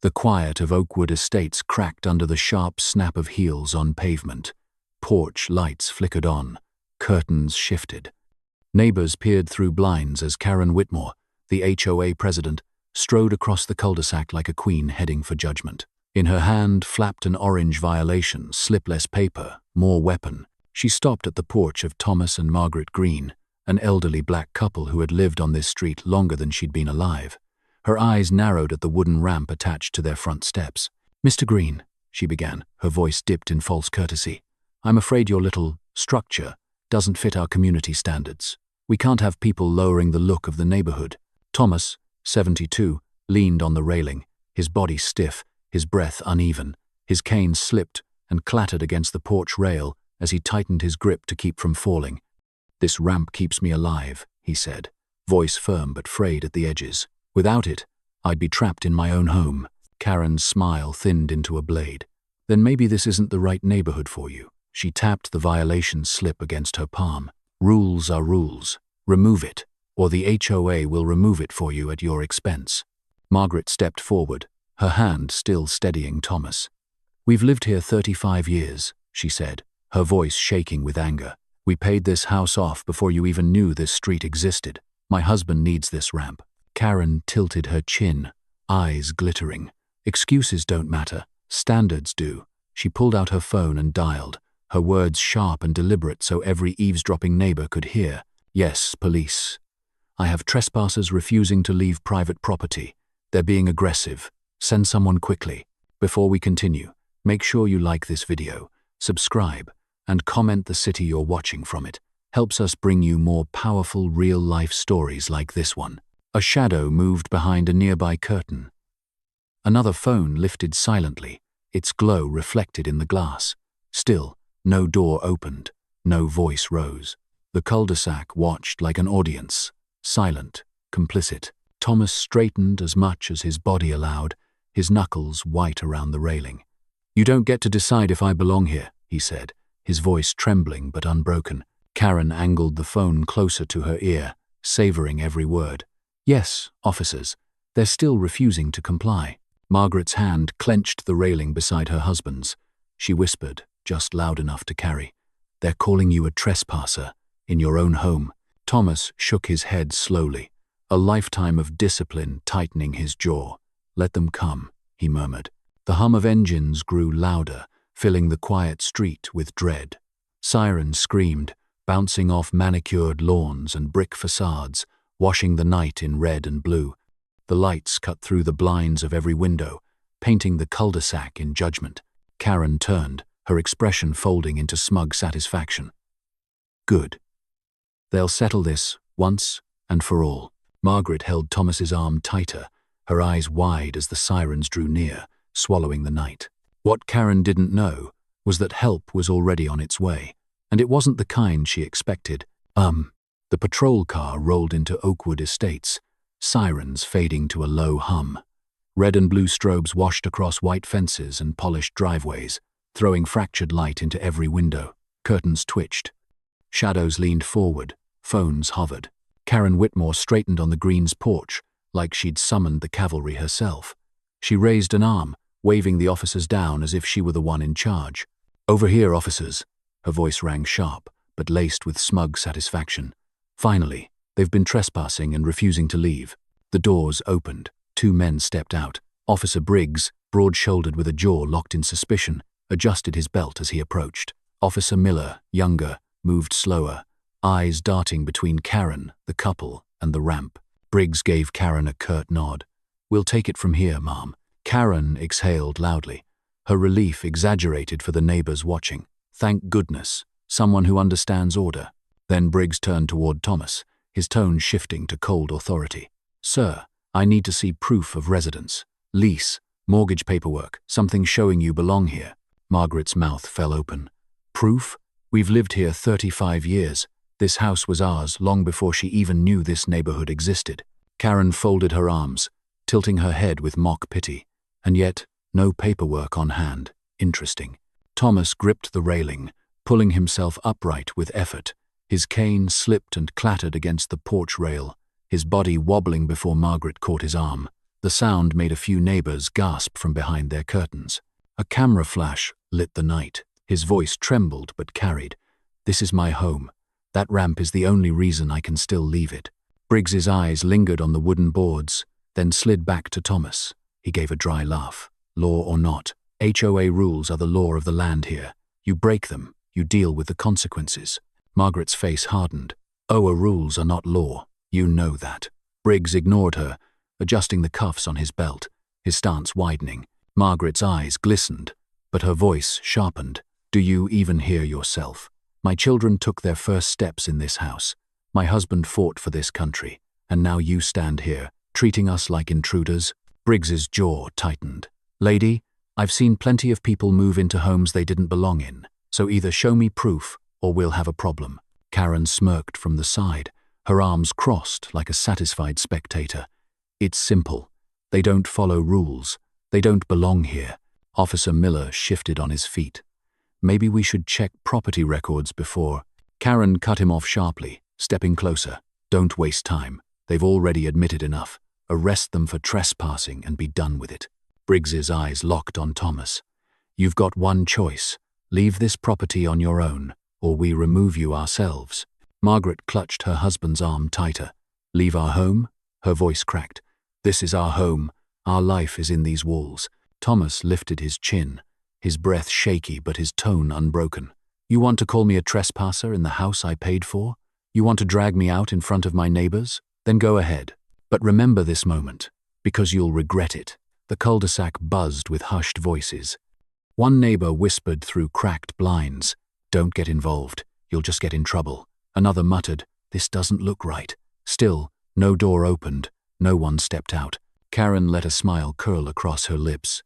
The quiet of Oakwood Estates cracked under the sharp snap of heels on pavement. Porch lights flickered on. Curtains shifted. Neighbors peered through blinds as Karen Whitmore, the HOA president, strode across the cul-de-sac like a queen heading for judgment. In her hand flapped an orange violation, slipless paper, more weapon. She stopped at the porch of Thomas and Margaret Green, an elderly black couple who had lived on this street longer than she'd been alive. Her eyes narrowed at the wooden ramp attached to their front steps. "Mr. Green," she began, her voice dipped in false courtesy, "I'm afraid your little structure doesn't fit our community standards. We can't have people lowering the look of the neighborhood." Thomas, 72, leaned on the railing, his body stiff, his breath uneven. His cane slipped and clattered against the porch rail as he tightened his grip to keep from falling. "This ramp keeps me alive," he said, voice firm but frayed at the edges. "Without it, I'd be trapped in my own home." Karen's smile thinned into a blade. "Then maybe this isn't the right neighborhood for you." She tapped the violation slip against her palm. "Rules are rules. Remove it, or the HOA will remove it for you at your expense." Margaret stepped forward, her hand still steadying Thomas. "We've lived here 35 years, she said, her voice shaking with anger. "We paid this house off before you even knew this street existed. My husband needs this ramp." Karen tilted her chin, eyes glittering. "Excuses don't matter. Standards do." She pulled out her phone and dialed, her words sharp and deliberate so every eavesdropping neighbor could hear. "Yes, police. I have trespassers refusing to leave private property. They're being aggressive. Send someone quickly. Before we continue, make sure you like this video, subscribe, and comment the city you're watching from. It helps us bring you more powerful real-life stories like this one." A shadow moved behind a nearby curtain. Another phone lifted silently, its glow reflected in the glass. Still, no door opened, no voice rose. The cul-de-sac watched like an audience, silent, complicit. Thomas straightened as much as his body allowed, his knuckles white around the railing. "You don't get to decide if I belong here," he said, his voice trembling but unbroken. Karen angled the phone closer to her ear, savoring every word. "Yes, officers. They're still refusing to comply." Margaret's hand clenched the railing beside her husband's. She whispered, just loud enough to carry, "They're calling you a trespasser, in your own home." Thomas shook his head slowly, a lifetime of discipline tightening his jaw. "Let them come," he murmured. The hum of engines grew louder, filling the quiet street with dread. Sirens screamed, bouncing off manicured lawns and brick facades, washing the night in red and blue. The lights cut through the blinds of every window, painting the cul-de-sac in judgment. Karen turned, her expression folding into smug satisfaction. "Good. They'll settle this, once and for all." Margaret held Thomas's arm tighter, her eyes wide as the sirens drew near, swallowing the night. What Karen didn't know was that help was already on its way, and it wasn't the kind she expected. The patrol car rolled into Oakwood Estates, sirens fading to a low hum. Red and blue strobes washed across white fences and polished driveways, throwing fractured light into every window. Curtains twitched. Shadows leaned forward, phones hovered. Karen Whitmore straightened on the Greens' porch, like she'd summoned the cavalry herself. She raised an arm, waving the officers down as if she were the one in charge. "Over here, officers." Her voice rang sharp, but laced with smug satisfaction. "Finally, they've been trespassing and refusing to leave." The doors opened. 2 men stepped out. Officer Briggs, broad-shouldered with a jaw locked in suspicion, adjusted his belt as he approached. Officer Miller, younger, moved slower, eyes darting between Karen, the couple, and the ramp. Briggs gave Karen a curt nod. "We'll take it from here, ma'am." Karen exhaled loudly, her relief exaggerated for the neighbors watching. "Thank goodness, someone who understands order." Then Briggs turned toward Thomas, his tone shifting to cold authority. "Sir, I need to see proof of residence. Lease, mortgage paperwork, something showing you belong here." Margaret's mouth fell open. "Proof? We've lived here 35 years. This house was ours long before she even knew this neighborhood existed." Karen folded her arms, tilting her head with mock pity. And yet, no paperwork on hand. Interesting. Thomas gripped the railing, pulling himself upright with effort. His cane slipped and clattered against the porch rail, his body wobbling before Margaret caught his arm. The sound made a few neighbors gasp from behind their curtains. A camera flash lit the night. His voice trembled but carried. "This is my home. That ramp is the only reason I can still leave it." Briggs's eyes lingered on the wooden boards, then slid back to Thomas. He gave a dry laugh. "Law or not, HOA rules are the law of the land here. You break them, you deal with the consequences." Margaret's face hardened. "HOA rules are not law. You know that." Briggs ignored her, adjusting the cuffs on his belt, his stance widening. Margaret's eyes glistened, but her voice sharpened. "Do you even hear yourself? My children took their first steps in this house. My husband fought for this country, and now you stand here, treating us like intruders?" Briggs's jaw tightened. "Lady, I've seen plenty of people move into homes they didn't belong in, so either show me proof or we'll have a problem." Karen smirked from the side, her arms crossed like a satisfied spectator. "It's simple. They don't follow rules. They don't belong here." Officer Miller shifted on his feet. "Maybe we should check property records before." Karen cut him off sharply, stepping closer. "Don't waste time. They've already admitted enough. Arrest them for trespassing and be done with it." Briggs's eyes locked on Thomas. "You've got one choice. Leave this property on your own, or we remove you ourselves." Margaret clutched her husband's arm tighter. "Leave our home?" Her voice cracked. "This is our home. Our life is in these walls." Thomas lifted his chin, his breath shaky but his tone unbroken. "You want to call me a trespasser in the house I paid for? You want to drag me out in front of my neighbors? Then go ahead. But remember this moment, because you'll regret it." The cul-de-sac buzzed with hushed voices. One neighbor whispered through cracked blinds, "Don't get involved. You'll just get in trouble." Another muttered, "This doesn't look right." Still, no door opened. No one stepped out. Karen let a smile curl across her lips.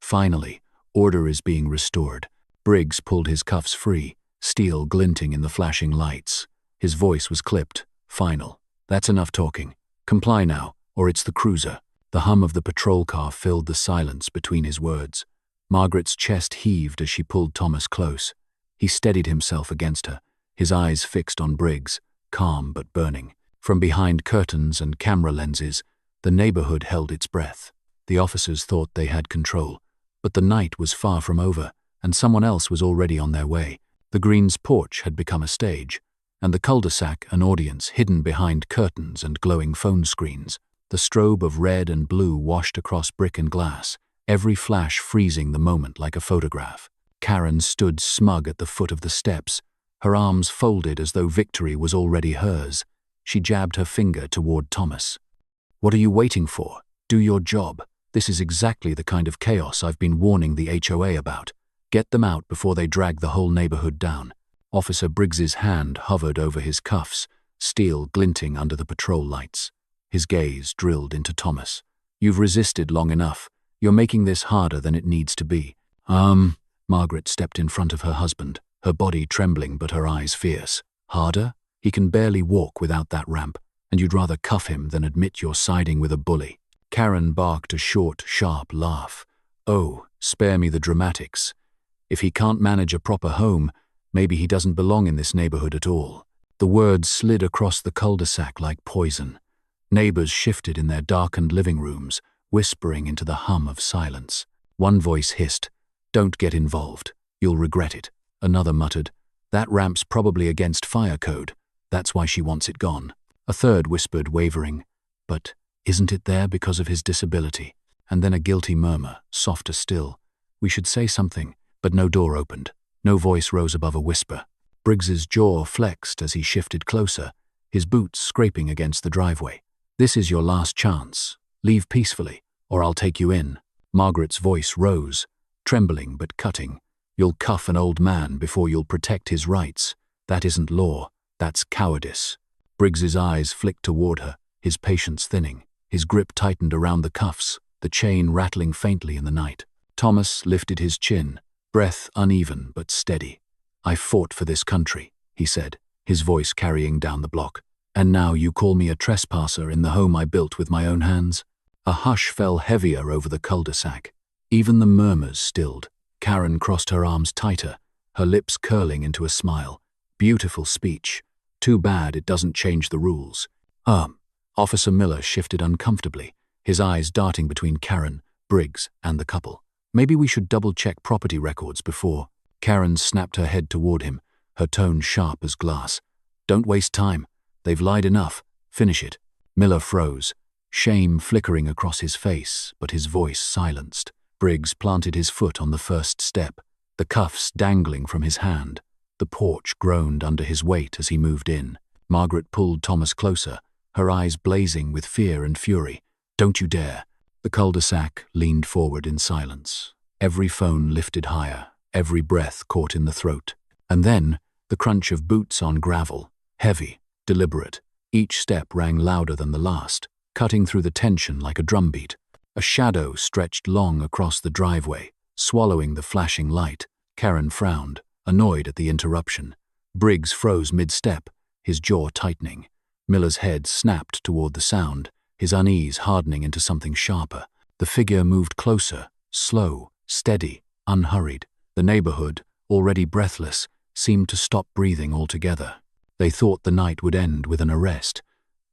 Finally, order is being restored. Briggs pulled his cuffs free, steel glinting in the flashing lights. His voice was clipped, final. "That's enough talking. Comply now, or it's the cruiser." The hum of the patrol car filled the silence between his words. Margaret's chest heaved as she pulled Thomas close. He steadied himself against her, his eyes fixed on Briggs, calm but burning. From behind curtains and camera lenses, the neighborhood held its breath. The officers thought they had control, but the night was far from over, and someone else was already on their way. The Greens' porch had become a stage, and the cul-de-sac an audience hidden behind curtains and glowing phone screens. The strobe of red and blue washed across brick and glass, every flash freezing the moment like a photograph. Karen stood smug at the foot of the steps, her arms folded as though victory was already hers. She jabbed her finger toward Thomas. "What are you waiting for? Do your job. This is exactly the kind of chaos I've been warning the HOA about. Get them out before they drag the whole neighborhood down." Officer Briggs's hand hovered over his cuffs, steel glinting under the patrol lights. His gaze drilled into Thomas. "You've resisted long enough. You're making this harder than it needs to be." Margaret stepped in front of her husband, her body trembling but her eyes fierce. "Harder? He can barely walk without that ramp, and you'd rather cuff him than admit you're siding with a bully." Karen barked a short, sharp laugh. "Oh, spare me the dramatics. If he can't manage a proper home, maybe he doesn't belong in this neighborhood at all." The words slid across the cul-de-sac like poison. Neighbors shifted in their darkened living rooms, whispering into the hum of silence. One voice hissed, "Don't get involved. You'll regret it." Another muttered, "That ramp's probably against fire code. That's why she wants it gone." A third whispered, wavering, "But isn't it there because of his disability?" And then a guilty murmur, softer still. "We should say something," but no door opened. No voice rose above a whisper. Briggs's jaw flexed as he shifted closer, his boots scraping against the driveway. "This is your last chance. Leave peacefully, or I'll take you in." Margaret's voice rose, trembling but cutting. "You'll cuff an old man before you'll protect his rights. That isn't law, that's cowardice." Briggs's eyes flicked toward her, his patience thinning. His grip tightened around the cuffs, the chain rattling faintly in the night. Thomas lifted his chin, breath uneven but steady. "I fought for this country," he said, his voice carrying down the block. "And now you call me a trespasser in the home I built with my own hands?" A hush fell heavier over the cul-de-sac. Even the murmurs stilled. Karen crossed her arms tighter, her lips curling into a smile. "Beautiful speech. Too bad it doesn't change the rules." Officer Miller shifted uncomfortably, his eyes darting between Karen, Briggs, and the couple. Maybe we should double-check property records before. Karen snapped her head toward him, her tone sharp as glass. Don't waste time. They've lied enough. Finish it. Miller froze, shame flickering across his face, but his voice silenced. Briggs planted his foot on the first step, the cuffs dangling from his hand. The porch groaned under his weight as he moved in. Margaret pulled Thomas closer, her eyes blazing with fear and fury. Don't you dare. The cul-de-sac leaned forward in silence. Every phone lifted higher, every breath caught in the throat. And then, the crunch of boots on gravel, heavy, deliberate. Each step rang louder than the last, cutting through the tension like a drumbeat. A shadow stretched long across the driveway, swallowing the flashing light. Karen frowned, annoyed at the interruption. Briggs froze mid-step, his jaw tightening. Miller's head snapped toward the sound, his unease hardening into something sharper. The figure moved closer, slow, steady, unhurried. The neighborhood, already breathless, seemed to stop breathing altogether. They thought the night would end with an arrest,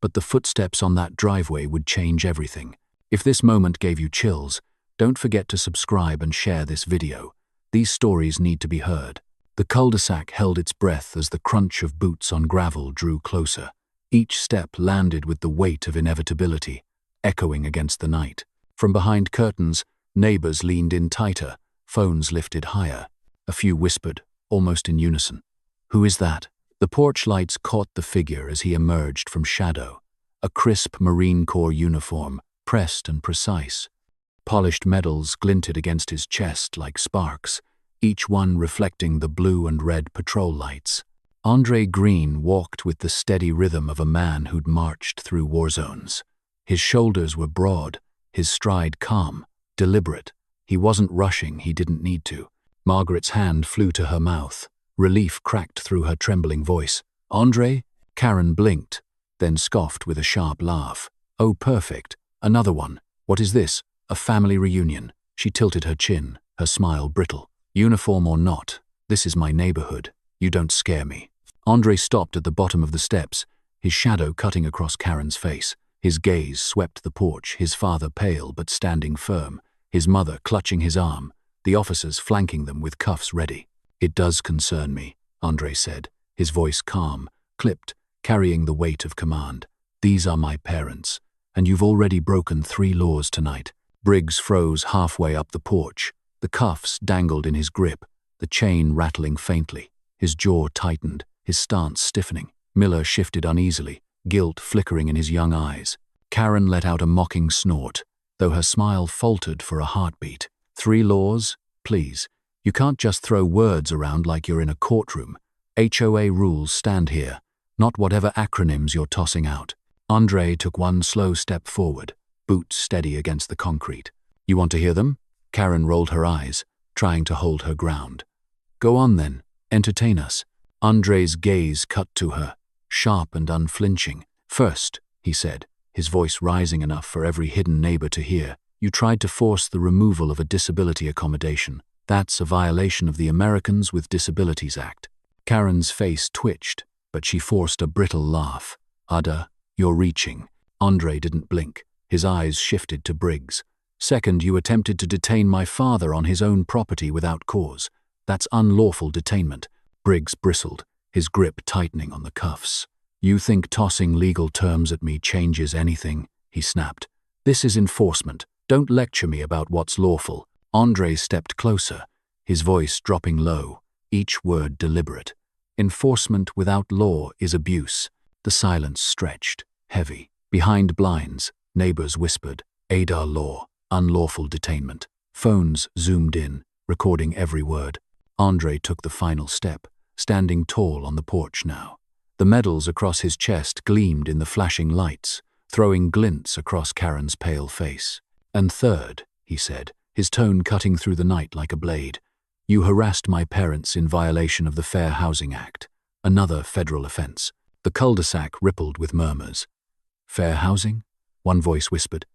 but the footsteps on that driveway would change everything. If this moment gave you chills, don't forget to subscribe and share this video. These stories need to be heard. The cul-de-sac held its breath as the crunch of boots on gravel drew closer. Each step landed with the weight of inevitability, echoing against the night. From behind curtains, neighbors leaned in tighter, phones lifted higher. A few whispered, almost in unison. Who is that? The porch lights caught the figure as he emerged from shadow. A crisp Marine Corps uniform, pressed and precise. Polished medals glinted against his chest like sparks, each one reflecting the blue and red patrol lights. Andre Green walked with the steady rhythm of a man who'd marched through war zones. His shoulders were broad, his stride calm, deliberate. He wasn't rushing, he didn't need to. Margaret's hand flew to her mouth. Relief cracked through her trembling voice. Andre? Karen blinked, then scoffed with a sharp laugh. Oh, perfect. Another one. What is this? A family reunion. She tilted her chin, her smile brittle. Uniform or not, this is my neighborhood. You don't scare me. Andre stopped at the bottom of the steps, his shadow cutting across Karen's face. His gaze swept the porch, his father pale but standing firm, his mother clutching his arm, the officers flanking them with cuffs ready. It does concern me, Andre said, his voice calm, clipped, carrying the weight of command. These are my parents, and you've already broken 3 laws tonight. Briggs froze halfway up the porch. The cuffs dangled in his grip, the chain rattling faintly. His jaw tightened, his stance stiffening. Miller shifted uneasily, guilt flickering in his young eyes. Karen let out a mocking snort, though her smile faltered for a heartbeat. 3 laws? Please. You can't just throw words around like you're in a courtroom. HOA rules stand here, not whatever acronyms you're tossing out. Andre took one slow step forward, boots steady against the concrete. You want to hear them? Karen rolled her eyes, trying to hold her ground. Go on then, entertain us. Andre's gaze cut to her, sharp and unflinching. First, he said, his voice rising enough for every hidden neighbor to hear, you tried to force the removal of a disability accommodation. That's a violation of the Americans with Disabilities Act. Karen's face twitched, but she forced a brittle laugh. Ada, you're reaching. Andre didn't blink. His eyes shifted to Briggs. Second, you attempted to detain my father on his own property without cause. That's unlawful detainment. Briggs bristled, his grip tightening on the cuffs. You think tossing legal terms at me changes anything? He snapped. This is enforcement. Don't lecture me about what's lawful. Andre stepped closer, his voice dropping low, each word deliberate. Enforcement without law is abuse. The silence stretched, heavy. Behind blinds, neighbors whispered, ADA law, unlawful detainment. Phones zoomed in, recording every word. Andre took the final step, standing tall on the porch now. The medals across his chest gleamed in the flashing lights, throwing glints across Karen's pale face. And third, he said, his tone cutting through the night like a blade, you harassed my parents in violation of the Fair Housing Act, another federal offense. The cul-de-sac rippled with murmurs. Fair housing? One voice whispered.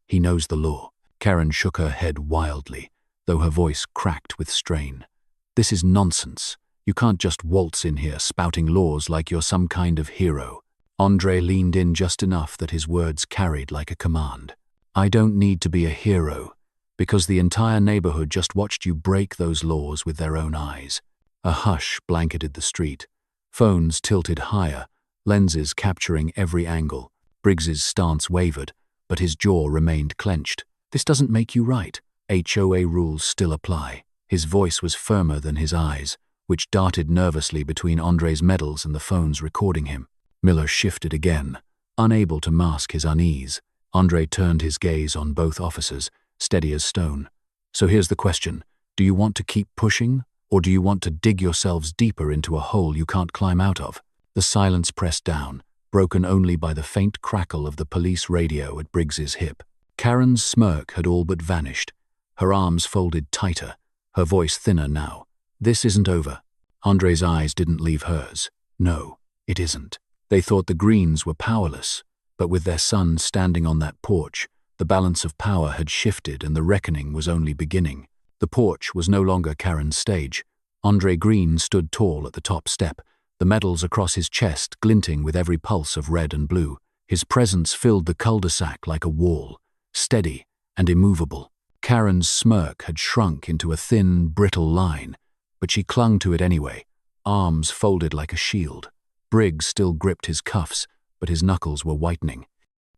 He knows the law. Karen shook her head wildly, though her voice cracked with strain. This is nonsense. You can't just waltz in here spouting laws like you're some kind of hero. Andre leaned in just enough that his words carried like a command. I don't need to be a hero, because the entire neighborhood just watched you break those laws with their own eyes. A hush blanketed the street. Phones tilted higher, lenses capturing every angle. Briggs's stance wavered, but his jaw remained clenched. This doesn't make you right. HOA rules still apply. His voice was firmer than his eyes, which darted nervously between Andre's medals and the phones recording him. Miller shifted again, unable to mask his unease. Andre turned his gaze on both officers, steady as stone. So here's the question. Do you want to keep pushing, or do you want to dig yourselves deeper into a hole you can't climb out of? The silence pressed down, broken only by the faint crackle of the police radio at Briggs's hip. Karen's smirk had all but vanished. Her arms folded tighter, her voice thinner now. This isn't over. Andre's eyes didn't leave hers. No, it isn't. They thought the Greens were powerless, but with their son standing on that porch, the balance of power had shifted and the reckoning was only beginning. The porch was no longer Karen's stage. Andre Green stood tall at the top step, the medals across his chest glinting with every pulse of red and blue. His presence filled the cul-de-sac like a wall, steady and immovable. Karen's smirk had shrunk into a thin, brittle line, but she clung to it anyway, arms folded like a shield. Briggs still gripped his cuffs, but his knuckles were whitening.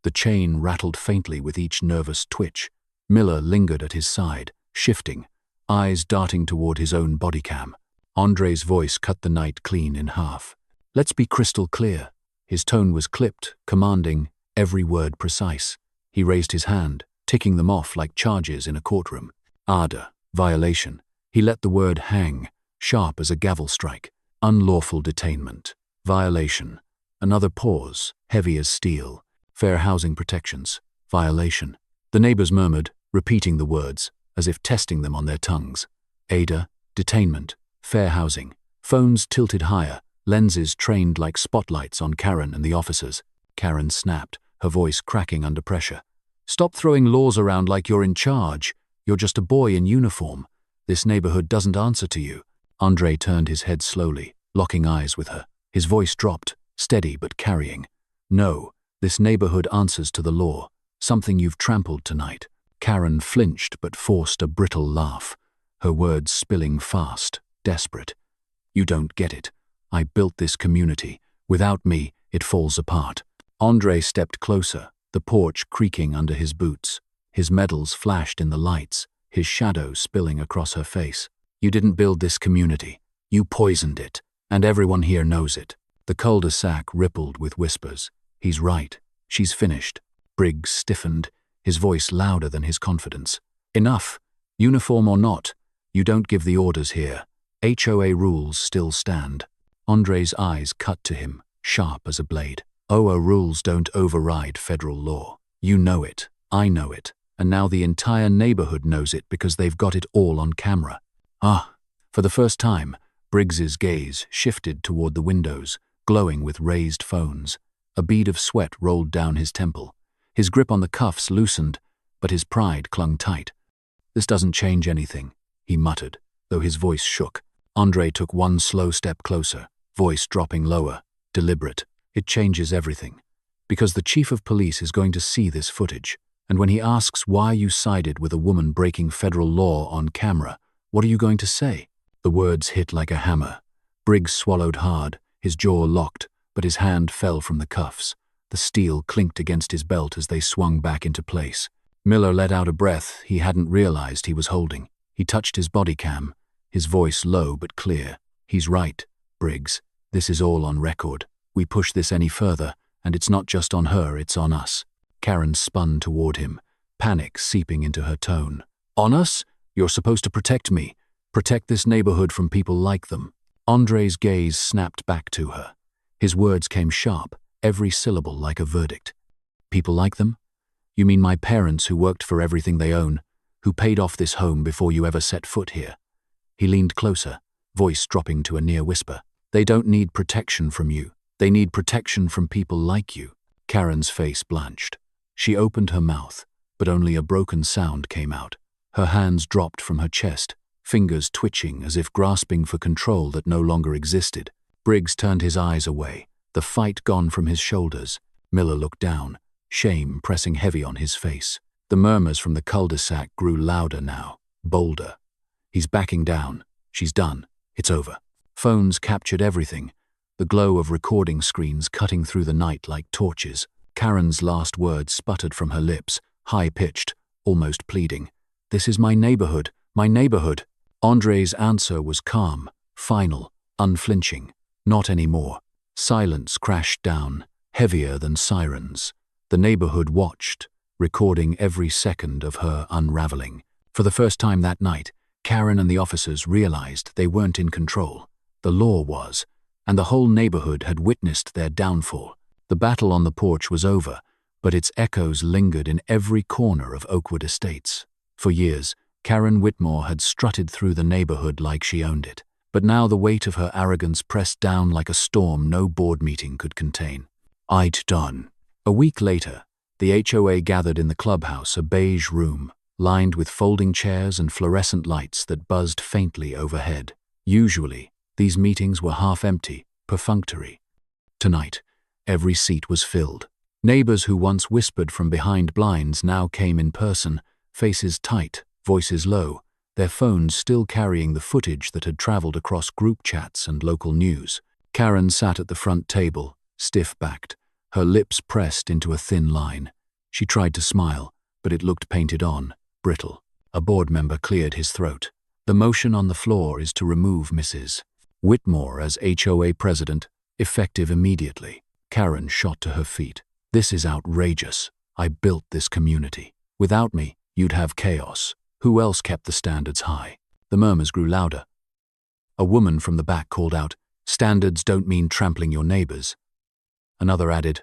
The chain rattled faintly with each nervous twitch. Miller lingered at his side, shifting, eyes darting toward his own body cam. Andre's voice cut the night clean in half. Let's be crystal clear. His tone was clipped, commanding, every word precise. He raised his hand, ticking them off like charges in a courtroom. ADA, violation. He let the word hang, sharp as a gavel strike. Unlawful detainment. Violation. Another pause, heavy as steel. Fair housing protections. Violation. The neighbors murmured, repeating the words, as if testing them on their tongues. ADA, detainment. Fair housing. Phones tilted higher, lenses trained like spotlights on Karen and the officers. Karen snapped, her voice cracking under pressure. Stop throwing laws around like you're in charge. You're just a boy in uniform. This neighborhood doesn't answer to you. Andre turned his head slowly, locking eyes with her. His voice dropped, steady but carrying. No, this neighborhood answers to the law, something you've trampled tonight. Karen flinched but forced a brittle laugh, her words spilling fast, desperate. You don't get it. I built this community. Without me, it falls apart. Andre stepped closer, the porch creaking under his boots. His medals flashed in the lights, his shadow spilling across her face. You didn't build this community. You poisoned it, and everyone here knows it. The cul-de-sac rippled with whispers. He's right. She's finished. Briggs stiffened, his voice louder than his confidence. Enough. Uniform or not, you don't give the orders here. HOA rules still stand. Andre's eyes cut to him, sharp as a blade. HOA rules don't override federal law. You know it. I know it. And now the entire neighborhood knows it because they've got it all on camera. For the first time, Briggs's gaze shifted toward the windows, glowing with raised phones. A bead of sweat rolled down his temple. His grip on the cuffs loosened, but his pride clung tight. This doesn't change anything, he muttered, though his voice shook. Andre took one slow step closer, voice dropping lower, deliberate. It changes everything. Because the chief of police is going to see this footage, and when he asks why you sided with a woman breaking federal law on camera, what are you going to say? The words hit like a hammer. Briggs swallowed hard, his jaw locked, but his hand fell from the cuffs. The steel clinked against his belt as they swung back into place. Miller let out a breath he hadn't realized he was holding. He touched his body cam, his voice low but clear. He's right, Briggs. This is all on record. We push this any further, and it's not just on her, it's on us. Karen spun toward him, panic seeping into her tone. On us? You're supposed to protect me. Protect this neighborhood from people like them. Andre's gaze snapped back to her. His words came sharp, every syllable like a verdict. People like them? You mean my parents who worked for everything they own, who paid off this home before you ever set foot here? He leaned closer, voice dropping to a near whisper. They don't need protection from you. They need protection from people like you. Karen's face blanched. She opened her mouth, but only a broken sound came out. Her hands dropped from her chest, fingers twitching as if grasping for control that no longer existed. Briggs turned his eyes away, the fight gone from his shoulders. Miller looked down, shame pressing heavy on his face. The murmurs from the cul-de-sac grew louder now, bolder. He's backing down. She's done. It's over. Phones captured everything, the glow of recording screens cutting through the night like torches. Karen's last words sputtered from her lips, high-pitched, almost pleading. "This is my neighborhood, my neighborhood." Andre's answer was calm, final, unflinching. Not anymore. Silence crashed down, heavier than sirens. The neighborhood watched, recording every second of her unraveling. For the first time that night, Karen and the officers realized they weren't in control. The law was, and the whole neighborhood had witnessed their downfall. The battle on the porch was over, but its echoes lingered in every corner of Oakwood Estates. For years, Karen Whitmore had strutted through the neighborhood like she owned it. But now the weight of her arrogance pressed down like a storm no board meeting could contain. "I'd done." A week later, the HOA gathered in the clubhouse, a beige room, lined with folding chairs and fluorescent lights that buzzed faintly overhead. Usually, these meetings were half-empty, perfunctory. Tonight, every seat was filled. Neighbors who once whispered from behind blinds now came in person, faces tight, voices low, their phones still carrying the footage that had traveled across group chats and local news. Karen sat at the front table, stiff-backed, her lips pressed into a thin line. She tried to smile, but it looked painted on, brittle. A board member cleared his throat. "The motion on the floor is to remove Mrs. Whitmore as HOA president, effective immediately." Karen shot to her feet. "This is outrageous. I built this community. Without me, you'd have chaos. Who else kept the standards high?" The murmurs grew louder. A woman from the back called out, "Standards don't mean trampling your neighbors." Another added,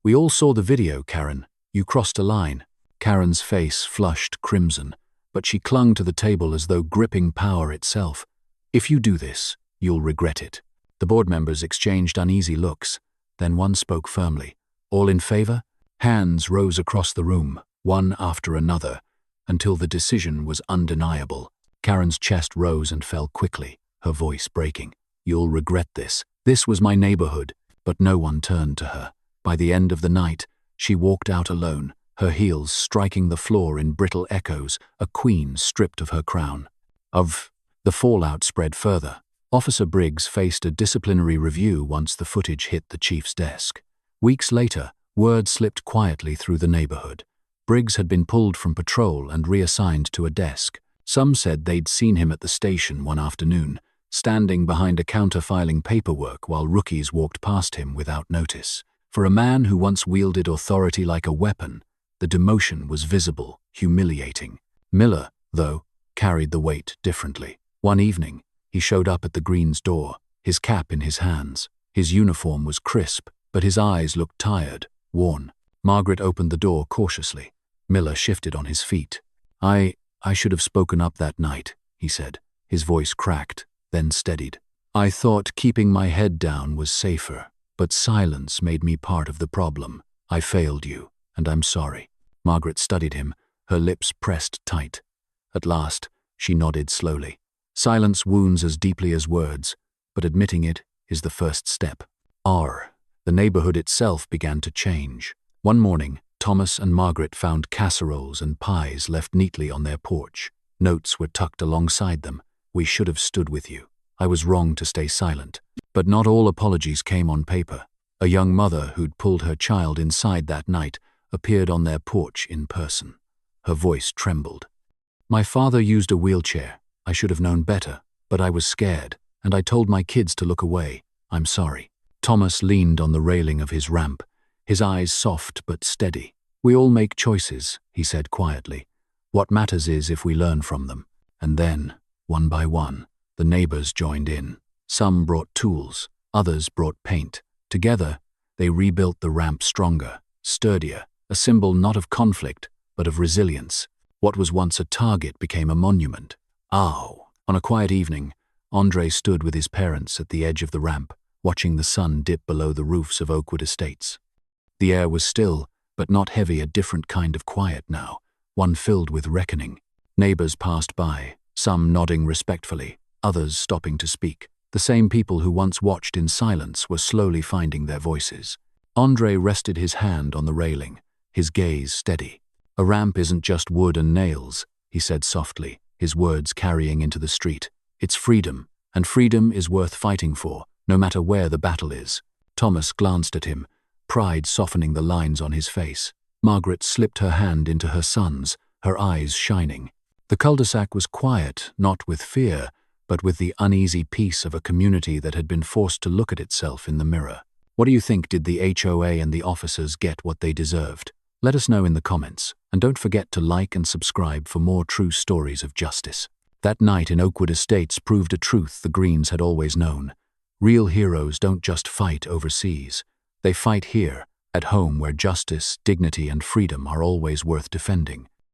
"We all saw the video, Karen. You crossed a line." Karen's face flushed crimson, but she clung to the table as though gripping power itself. "If you do this, you'll regret it." The board members exchanged uneasy looks. Then one spoke firmly. "All in favor?" Hands rose across the room, one after another, until the decision was undeniable. Karen's chest rose and fell quickly, her voice breaking. "You'll regret this. This was my neighborhood." But no one turned to her. By the end of the night, she walked out alone, her heels striking the floor in brittle echoes, a queen stripped of her crown. The fallout spread further. Officer Briggs faced a disciplinary review once the footage hit the chief's desk. Weeks later, word slipped quietly through the neighborhood. Briggs had been pulled from patrol and reassigned to a desk. Some said they'd seen him at the station one afternoon, standing behind a counter filing paperwork while rookies walked past him without notice. For a man who once wielded authority like a weapon, the demotion was visible, humiliating. Miller, though, carried the weight differently. One evening, he showed up at the Greens' door, his cap in his hands. His uniform was crisp, but his eyes looked tired, worn. Margaret opened the door cautiously. Miller shifted on his feet. I should have spoken up that night," he said. His voice cracked, then steadied. "I thought keeping my head down was safer, but silence made me part of the problem. I failed you, and I'm sorry." Margaret studied him, her lips pressed tight. At last, she nodded slowly. Silence wounds as deeply as words, but admitting it is the first step. The neighborhood itself began to change. One morning, Thomas and Margaret found casseroles and pies left neatly on their porch. Notes were tucked alongside them. "We should have stood with you. I was wrong to stay silent." But not all apologies came on paper. A young mother who'd pulled her child inside that night appeared on their porch in person. Her voice trembled. "My father used a wheelchair. I should have known better, but I was scared, and I told my kids to look away. I'm sorry." Thomas leaned on the railing of his ramp, his eyes soft but steady. "We all make choices," he said quietly. "What matters is if we learn from them." And then, one by one, the neighbors joined in. Some brought tools, others brought paint. Together, they rebuilt the ramp stronger, sturdier, a symbol not of conflict, but of resilience. What was once a target became a monument. On a quiet evening, Andre stood with his parents at the edge of the ramp, watching the sun dip below the roofs of Oakwood Estates. The air was still, but not heavy, a different kind of quiet now, one filled with reckoning. Neighbors passed by, some nodding respectfully, others stopping to speak. The same people who once watched in silence were slowly finding their voices. Andre rested his hand on the railing, his gaze steady. "A ramp isn't just wood and nails," he said softly, his words carrying into the street. "It's freedom, and freedom is worth fighting for, no matter where the battle is." Thomas glanced at him, pride softening the lines on his face. Margaret slipped her hand into her son's, her eyes shining. The cul-de-sac was quiet, not with fear, but with the uneasy peace of a community that had been forced to look at itself in the mirror. What do you think? Did the HOA and the officers get what they deserved? Let us know in the comments, and don't forget to like and subscribe for more true stories of justice. That night in Oakwood Estates proved a truth the Greens had always known. Real heroes don't just fight overseas. They fight here, at home, where justice, dignity, and freedom are always worth defending.